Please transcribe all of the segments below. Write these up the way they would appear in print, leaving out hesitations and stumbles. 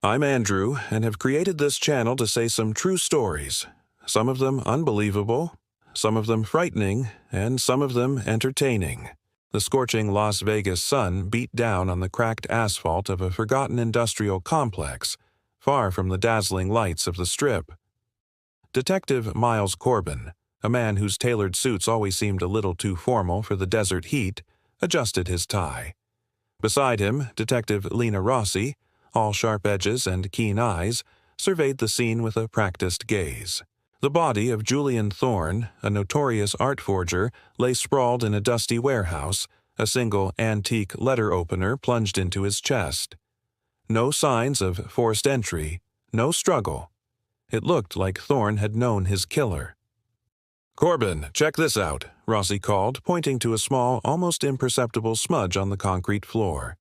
I'm Andrew and have created this channel to say some true stories, some of them unbelievable, some of them frightening, and some of them entertaining. The scorching Las Vegas sun beat down on the cracked asphalt of a forgotten industrial complex, far from the dazzling lights of the Strip. Detective Miles Corbin, a man whose tailored suits always seemed a little too formal for the desert heat, adjusted his tie. Beside him, Detective Lena Rossi, all sharp edges and keen eyes, surveyed the scene with a practiced gaze. The body of Julian Thorne, a notorious art forger, lay sprawled in a dusty warehouse, a single antique letter opener plunged into his chest. No signs of forced entry, no struggle. It looked like Thorne had known his killer. "Corbin, check this out," Rossi called, pointing to a small, almost imperceptible smudge on the concrete floor.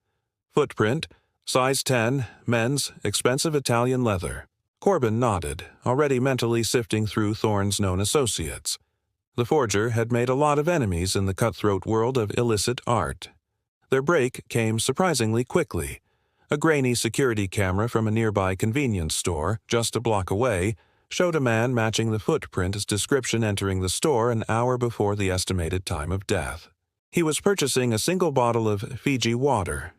"Footprint, size 10, men's, expensive Italian leather." Corbin nodded, already mentally sifting through Thorne's known associates. The forger had made a lot of enemies in the cutthroat world of illicit art. Their break came surprisingly quickly. A grainy security camera from a nearby convenience store, just a block away, showed a man matching the footprint's description entering the store an hour before the estimated time of death. He was purchasing a single bottle of Fiji water.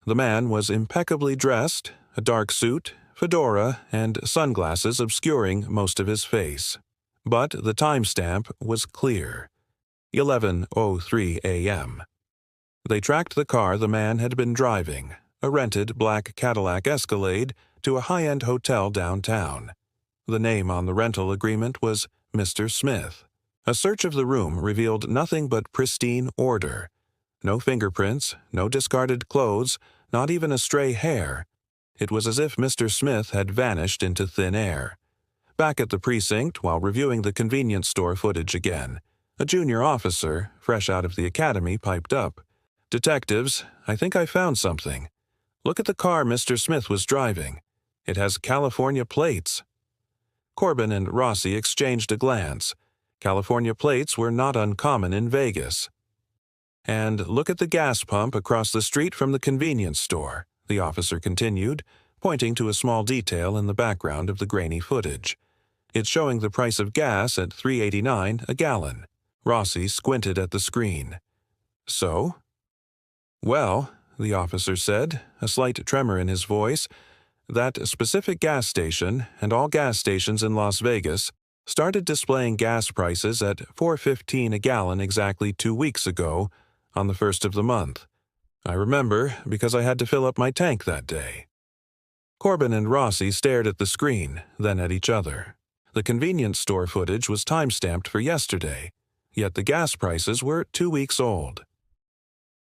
The man was impeccably dressed, a dark suit, fedora, and sunglasses obscuring most of his face. But the timestamp was clear: 11:03 a.m. They tracked the car the man had been driving, a rented black Cadillac Escalade, to a high-end hotel downtown. The name on the rental agreement was Mr. Smith. A search of the room revealed nothing but pristine order. No fingerprints, no discarded clothes, not even a stray hair. It was as if Mr. Smith had vanished into thin air. Back at the precinct, while reviewing the convenience store footage again, a junior officer, fresh out of the academy, piped up. "Detectives, I think I found something. Look at the car Mr. Smith was driving. It has California plates." Corbin and Rossi exchanged a glance. California plates were not uncommon in Vegas. "And look at the gas pump across the street from the convenience store," the officer continued, pointing to a small detail in the background of the grainy footage. "It's showing the price of gas at $3.89 a gallon." Rossi squinted at the screen. "So?" "Well," the officer said, a slight tremor in his voice, "that specific gas station, and all gas stations in Las Vegas, started displaying gas prices at $4.15 a gallon exactly 2 weeks ago, on the 1st of the month. I remember because I had to fill up my tank that day." Corbin and Rossi stared at the screen, then at each other. The convenience store footage was time-stamped for yesterday, yet the gas prices were 2 weeks old.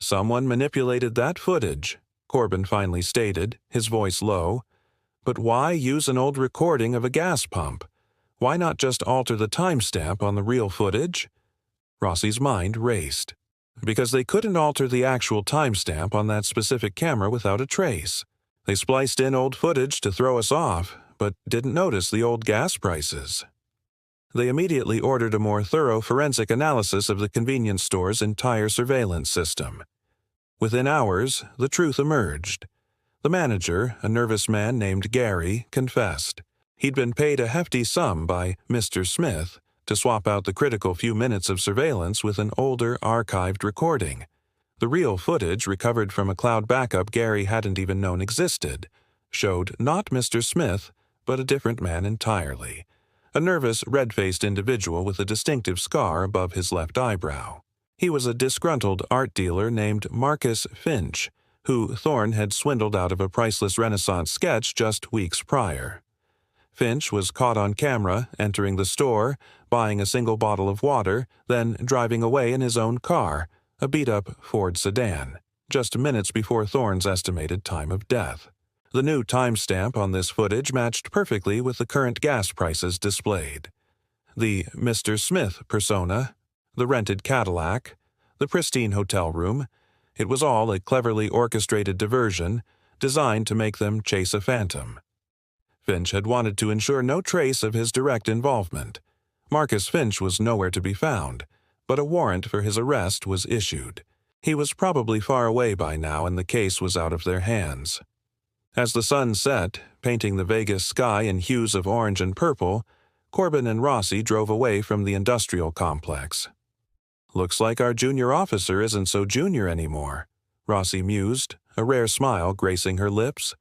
"Someone manipulated that footage," Corbin finally stated, his voice low. "But why use an old recording of a gas pump? Why not just alter the timestamp on the real footage?" Rossi's mind raced. "Because they couldn't alter the actual timestamp on that specific camera without a trace. They spliced in old footage to throw us off, but didn't notice the old gas prices." They immediately ordered a more thorough forensic analysis of the convenience store's entire surveillance system. Within hours, the truth emerged. The manager, a nervous man named Gary, confessed. He'd been paid a hefty sum by Mr. Smith to swap out the critical few minutes of surveillance with an older, archived recording. The real footage, recovered from a cloud backup Gary hadn't even known existed, showed not Mr. Smith, but a different man entirely. A nervous, red-faced individual with a distinctive scar above his left eyebrow. He was a disgruntled art dealer named Marcus Finch, who Thorne had swindled out of a priceless Renaissance sketch just weeks prior. Finch was caught on camera entering the store, buying a single bottle of water, then driving away in his own car, a beat-up Ford sedan, just minutes before Thorne's estimated time of death. The new timestamp on this footage matched perfectly with the current gas prices displayed. The Mr. Smith persona, the rented Cadillac, the pristine hotel room, it was all a cleverly orchestrated diversion designed to make them chase a phantom. Finch had wanted to ensure no trace of his direct involvement. Marcus Finch was nowhere to be found, but a warrant for his arrest was issued. He was probably far away by now and the case was out of their hands. As the sun set, painting the Vegas sky in hues of orange and purple, Corbin and Rossi drove away from the industrial complex. "Looks like our junior officer isn't so junior anymore," Rossi mused, a rare smile gracing her lips.